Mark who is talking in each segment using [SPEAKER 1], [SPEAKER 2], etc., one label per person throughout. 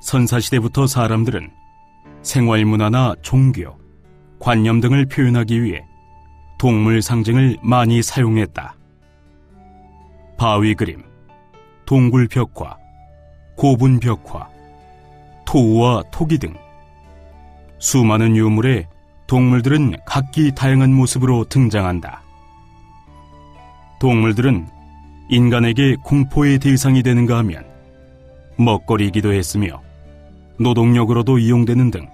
[SPEAKER 1] 선사시대부터 사람들은 생활문화나 종교, 관념 등을 표현하기 위해 동물 상징을 많이 사용했다. 바위 그림, 동굴 벽화, 고분 벽화, 토우와 토기 등 수많은 유물에 동물들은 각기 다양한 모습으로 등장한다. 동물들은 인간에게 공포의 대상이 되는가 하면 먹거리이기도 했으며 노동력으로도 이용되는 등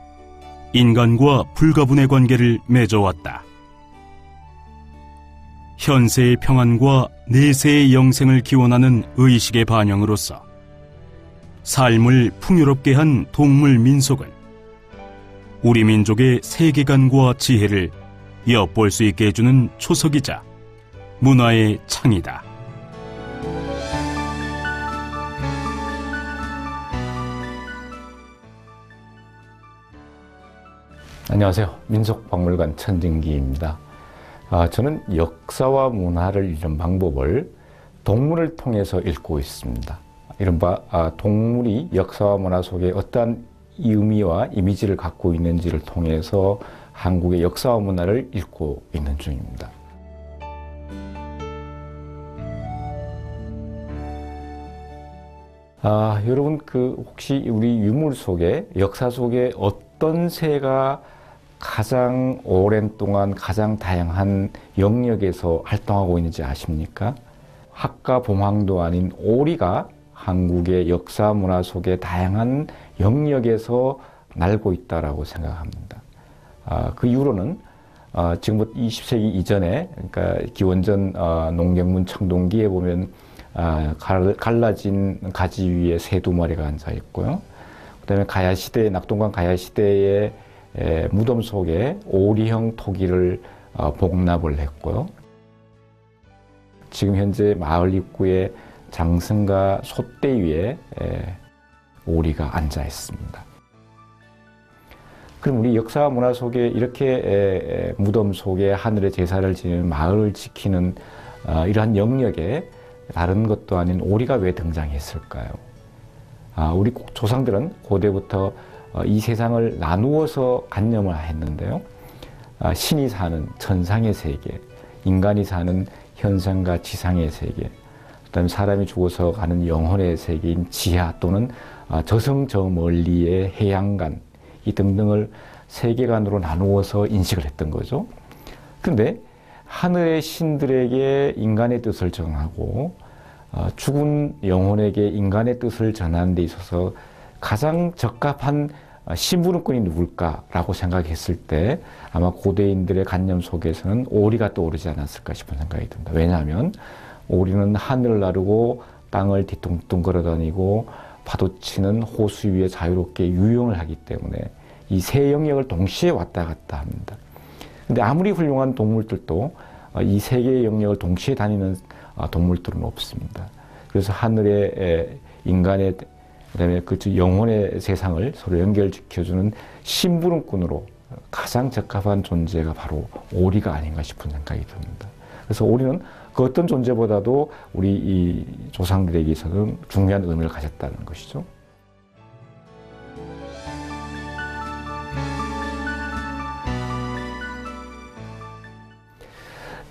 [SPEAKER 1] 인간과 불가분의 관계를 맺어왔다. 현세의 평안과 내세의 영생을 기원하는 의식의 반영으로서 삶을 풍요롭게 한 동물 민속은 우리 민족의 세계관과 지혜를 엿볼 수 있게 해주는 초석이자 문화의 창이다.
[SPEAKER 2] 안녕하세요. 민속박물관 천진기입니다. 저는 역사와 문화를 읽는 방법을 동물을 통해서 읽고 있습니다. 이른바 동물이 역사와 문화 속에 어떠한 의미와 이미지를 갖고 있는지를 통해서 한국의 역사와 문화를 읽고 있는 중입니다. 여러분 혹시 우리 유물 속에 역사 속에 어떤 새가 가장 오랜 동안 가장 다양한 영역에서 활동하고 있는지 아십니까? 학과 범황도 아닌 오리가 한국의 역사 문화 속에 다양한 영역에서 날고 있다라고 생각합니다. 그 이유로는 지금부터 20세기 이전에, 그러니까 기원전 농경문 청동기에 보면 갈라진 가지 위에 새 두 마리가 앉아 있고요. 그다음에 가야시대, 낙동강 가야시대의 무덤 속에 오리형 토기를 복납을 했고요. 지금 현재 마을 입구에 장승과 솥대 위에 오리가 앉아 있습니다. 그럼 우리 역사와 문화 속에 이렇게 무덤 속에 하늘의 제사를 지내는 마을을 지키는 이러한 영역에 다른 것도 아닌 오리가 왜 등장했을까요? 우리 조상들은 고대부터 이 세상을 나누어서 관념을 했는데요. 신이 사는 천상의 세계, 인간이 사는 현상과 지상의 세계, 그다음에 사람이 죽어서 가는 영혼의 세계인 지하 또는 저승 저 멀리의 해양간 이 등등을 세계관으로 나누어서 인식을 했던 거죠. 그런데 하늘의 신들에게 인간의 뜻을 전하고 죽은 영혼에게 인간의 뜻을 전하는 데 있어서 가장 적합한 심부름꾼이 누굴까라고 생각했을 때 아마 고대인들의 관념 속에서는 오리가 떠오르지 않았을까 싶은 생각이 듭니다. 왜냐하면 오리는 하늘을 나르고 땅을 뒤뚱뚱 걸어다니고 파도치는 호수 위에 자유롭게 유영을 하기 때문에 이 세 영역을 동시에 왔다 갔다 합니다. 근데 아무리 훌륭한 동물들도 이 세 개의 영역을 동시에 다니는 동물들은 없습니다. 그래서 하늘의 인간의 그다음에 그 영혼의 세상을 서로 연결시켜주는 심부름꾼으로 가장 적합한 존재가 바로 오리가 아닌가 싶은 생각이 듭니다. 그래서 오리는 그 어떤 존재보다도 우리 이 조상들에게 있어서는 중요한 의미를 가졌다는 것이죠.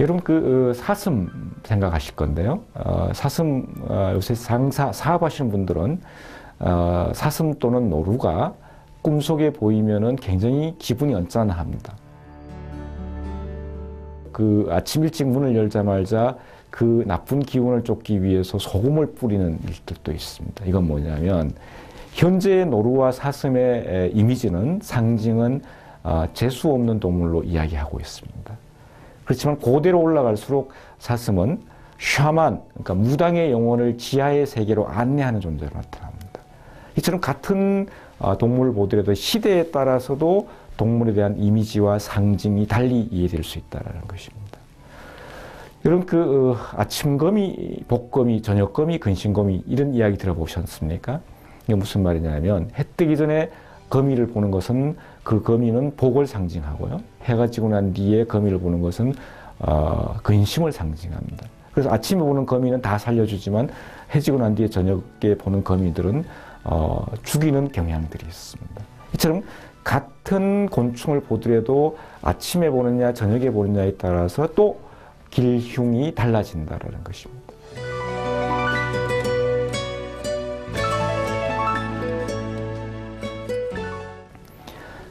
[SPEAKER 2] 여러분 사슴 생각하실 건데요. 사슴 요새 사업하시는 분들은 사슴 또는 노루가 꿈속에 보이면은 굉장히 기분이 언짢아합니다. 아침 일찍 문을 열자마자 그 나쁜 기운을 쫓기 위해서 소금을 뿌리는 일들도 있습니다. 이건 뭐냐면 현재의 노루와 사슴의 이미지는 상징은 재수 없는 동물로 이야기하고 있습니다. 그렇지만 고대로 올라갈수록 사슴은 샤만, 그러니까 무당의 영혼을 지하의 세계로 안내하는 존재로 나타납니다. 이처럼 같은 동물을 보더라도 시대에 따라서도 동물에 대한 이미지와 상징이 달리 이해될 수 있다는 것입니다. 여러분 아침거미, 복거미, 저녁거미, 근신거미 이런 이야기 들어보셨습니까? 이게 무슨 말이냐면 해 뜨기 전에 거미를 보는 것은 그 거미는 복을 상징하고요. 해가 지고 난 뒤에 거미를 보는 것은 근심을 상징합니다. 그래서 아침에 보는 거미는 다 살려주지만 해 지고 난 뒤에 저녁에 보는 거미들은 죽이는 경향들이 있습니다. 이처럼 같은 곤충을 보더라도 아침에 보느냐 저녁에 보느냐에 따라서 또 길흉이 달라진다는 것입니다.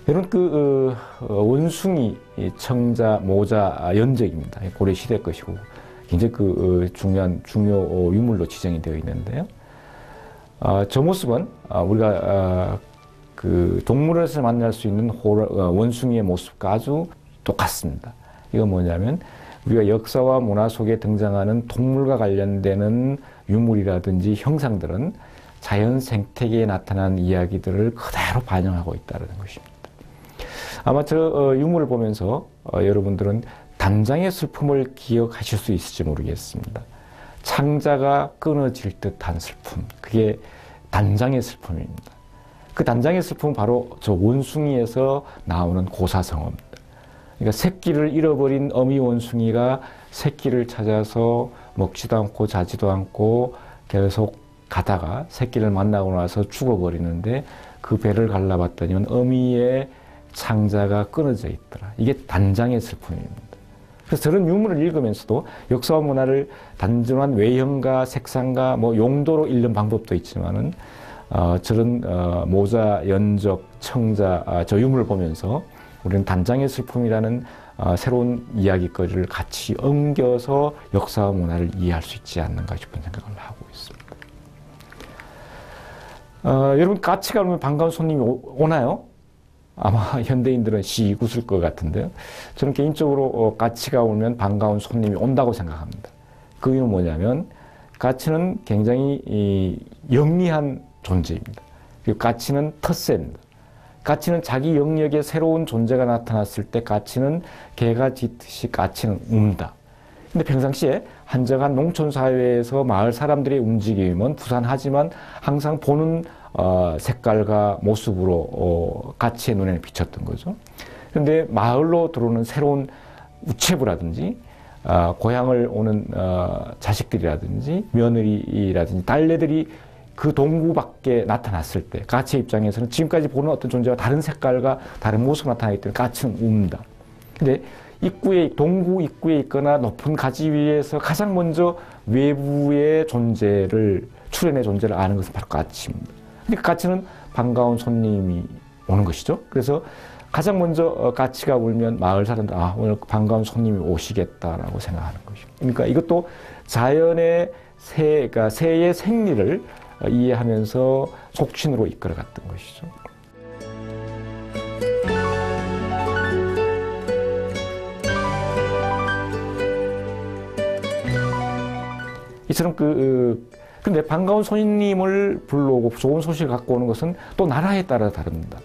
[SPEAKER 2] 여러분 원숭이, 청자, 모자, 연적입니다. 고려 시대 것이고 굉장히 중요 유물로 지정이 되어 있는데요. 저 모습은 우리가 동물원에서 만날 수 있는 원숭이의 모습과 아주 똑같습니다. 이건 뭐냐면 우리가 역사와 문화 속에 등장하는 동물과 관련되는 유물이라든지 형상들은 자연 생태계에 나타난 이야기들을 그대로 반영하고 있다는 것입니다. 아마 저 유물을 보면서 여러분들은 단장의 슬픔을 기억하실 수 있을지 모르겠습니다. 창자가 끊어질 듯한 슬픔, 그게 단장의 슬픔입니다. 그 단장의 슬픔은 바로 저 원숭이에서 나오는 고사성어입니다. 그러니까 새끼를 잃어버린 어미 원숭이가 새끼를 찾아서 먹지도 않고 자지도 않고 계속 가다가 새끼를 만나고 나서 죽어버리는데 그 배를 갈라봤더니 어미의 창자가 끊어져 있더라. 이게 단장의 슬픔입니다. 그래서 저런 유물을 읽으면서도 역사와 문화를 단순한 외형과 색상과 용도로 읽는 방법도 있지만은 저런 모자, 연적, 청자, 저 유물을 보면서 우리는 단장의 슬픔이라는 새로운 이야기거리를 같이 엉겨서 역사와 문화를 이해할 수 있지 않는가 싶은 생각을 하고 있습니다. 여러분 까치가 오면 반가운 손님이 오나요? 아마 현대인들은 씩 웃을 것 같은데요. 저는 개인적으로 까치가 오면 반가운 손님이 온다고 생각합니다. 그 이유는 뭐냐면 까치는 굉장히 영리한 존재입니다. 그리고 까치는 텃세입니다. 까치는 자기 영역에 새로운 존재가 나타났을 때 까치는 개가 짖듯이 까치는 운다. 근데 평상시에 한적한 농촌 사회에서 마을 사람들의 움직임은 부산하지만 항상 보는 색깔과 모습으로 까치의 눈에 비쳤던 거죠. 그런데 마을로 들어오는 새로운 우체부라든지 고향을 오는 자식들이라든지 며느리라든지 딸내들이 그 동구 밖에 나타났을 때 까치의 입장에서는 지금까지 보는 어떤 존재와 다른 색깔과 다른 모습으로 나타나기 때문에 까치는 운다. 근데 동구 입구에 있거나 높은 가지 위에서 가장 먼저 외부의 출현의 존재를 아는 것은 바로 까치입니다. 근데 까치는 반가운 손님이 오는 것이죠. 그래서 가장 먼저 까치가 울면 마을 사람들 오늘 반가운 손님이 오시겠다라고 생각하는 것입니다. 그러니까 이것도 자연의 그러니까 새의 생리를 이해하면서 속신으로 이끌어갔던 것이죠. 이처럼 근데 반가운 손님을 불러오고 좋은 소식을 갖고 오는 것은 또 나라에 따라 다릅니다.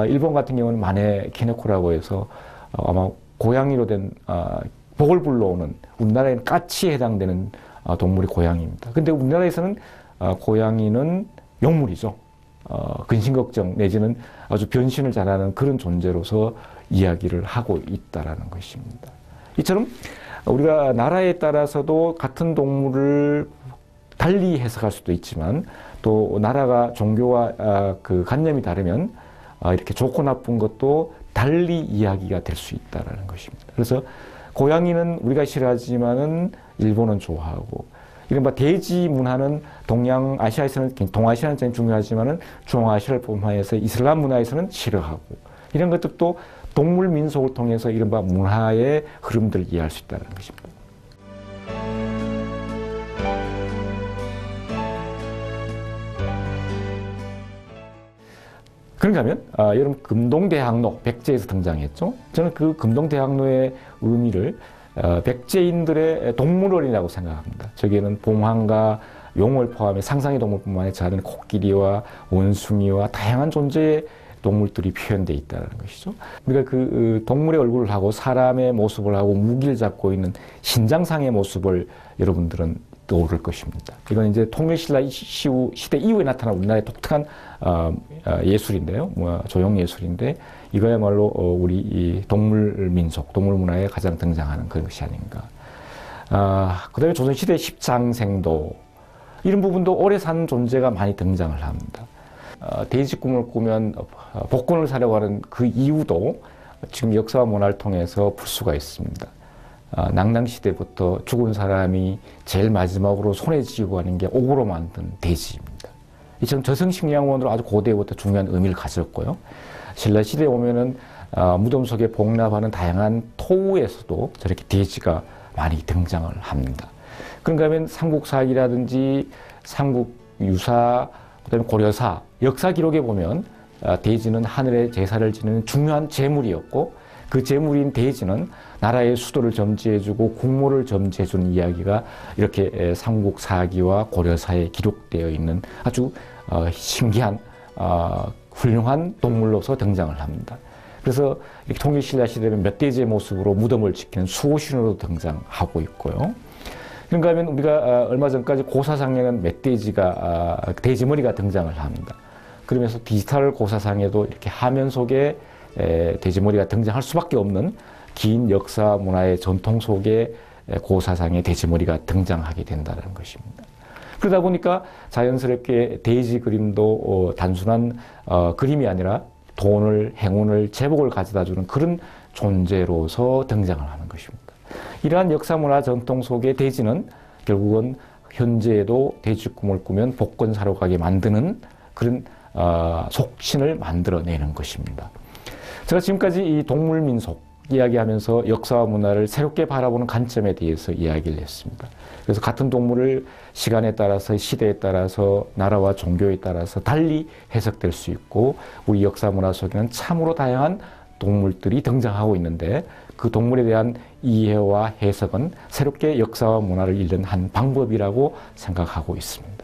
[SPEAKER 2] 일본 같은 경우는 마네 키네코라고 해서 아마 고양이로 된 복을 불러오는 우리나라에는 까치에 해당되는 동물이 고양이입니다. 근데 우리나라에서는 고양이는 용물이죠. 근심걱정 내지는 아주 변신을 잘하는 그런 존재로서 이야기를 하고 있다라는 것입니다. 이처럼 우리가 나라에 따라서도 같은 동물을 달리 해석할 수도 있지만 또 나라가 종교와 그 관념이 다르면 이렇게 좋고 나쁜 것도 달리 이야기가 될 수 있다는 것입니다. 그래서 고양이는 우리가 싫어하지만은 일본은 좋아하고 이른바 돼지 문화는 동양아시아에서는 동아시아는 굉장히 중요하지만은 중앙아시아를 포함해서 이슬람 문화에서는 싫어하고 이런 것들도 동물 민속을 통해서 이른바 문화의 흐름들을 이해할 수 있다는 것입니다. 그런가 하면 여러분 금동대학로 백제에서 등장했죠. 저는 그 금동대학로의 의미를 백제인들의 동물원이라고 생각합니다. 저기에는 봉황과 용을 포함해 상상의 동물뿐만 아니라 작은 코끼리와 원숭이와 다양한 존재의 동물들이 표현되어 있다는 것이죠. 우리가 그 동물의 얼굴을 하고 사람의 모습을 하고 무기를 잡고 있는 신장상의 모습을 여러분들은 떠오를 것입니다. 이건 이제 통일신라 시대 이후에 나타난 우리나라의 독특한 예술인데요. 조형 예술인데 이거야말로 우리 이 동물 민속, 동물 문화에 가장 등장하는 그런 것이 아닌가. 그 다음에 조선시대 십장생도 이런 부분도 오래 산 존재가 많이 등장을 합니다. 돼지 꿈을 꾸면 복권을 사려고 하는 그 이유도 지금 역사와 문화를 통해서 풀 수가 있습니다. 낭낭시대부터 죽은 사람이 제일 마지막으로 손에 쥐고 가는 게 옥으로 만든 돼지입니다. 이처럼 저승식량원으로 아주 고대부터 중요한 의미를 가졌고요. 신라시대에 오면은 무덤 속에 복납하는 다양한 토우에서도 저렇게 돼지가 많이 등장을 합니다. 그런가 하면 삼국사기라든지 삼국유사, 그다음에 고려사, 역사 기록에 보면 돼지는 하늘에 제사를 지내는 중요한 제물이었고 그 제물인 돼지는 나라의 수도를 점지해주고 국모를 점지해주는 이야기가 이렇게 삼국사기와 고려사에 기록되어 있는 아주 신기한 훌륭한 동물로서 등장을 합니다. 그래서 이렇게 통일신라시대는 멧돼지의 모습으로 무덤을 지키는 수호신으로 등장하고 있고요. 그런가 하면 우리가 얼마 전까지 고사상에는 멧돼지가 돼지머리가 등장을 합니다. 그러면서 디지털 고사상에도 이렇게 화면 속에 돼지머리가 등장할 수밖에 없는 긴 역사 문화의 전통 속에 고사상에 돼지머리가 등장하게 된다는 것입니다. 그러다 보니까 자연스럽게 돼지 그림도 단순한 그림이 아니라 돈을, 행운을, 재복을 가져다주는 그런 존재로서 등장을 하는 것입니다. 이러한 역사 문화 전통 속의 돼지는 결국은 현재에도 돼지 꿈을 꾸면 복권 사러 가게 만드는 그런 속신을 만들어내는 것입니다. 제가 지금까지 이 동물 민속 이야기하면서 역사와 문화를 새롭게 바라보는 관점에 대해서 이야기를 했습니다. 그래서 같은 동물을 시간에 따라서, 시대에 따라서, 나라와 종교에 따라서 달리 해석될 수 있고 우리 역사 문화 속에는 참으로 다양한 동물들이 등장하고 있는데 그 동물에 대한 이해와 해석은 새롭게 역사와 문화를 읽는 한 방법이라고 생각하고 있습니다.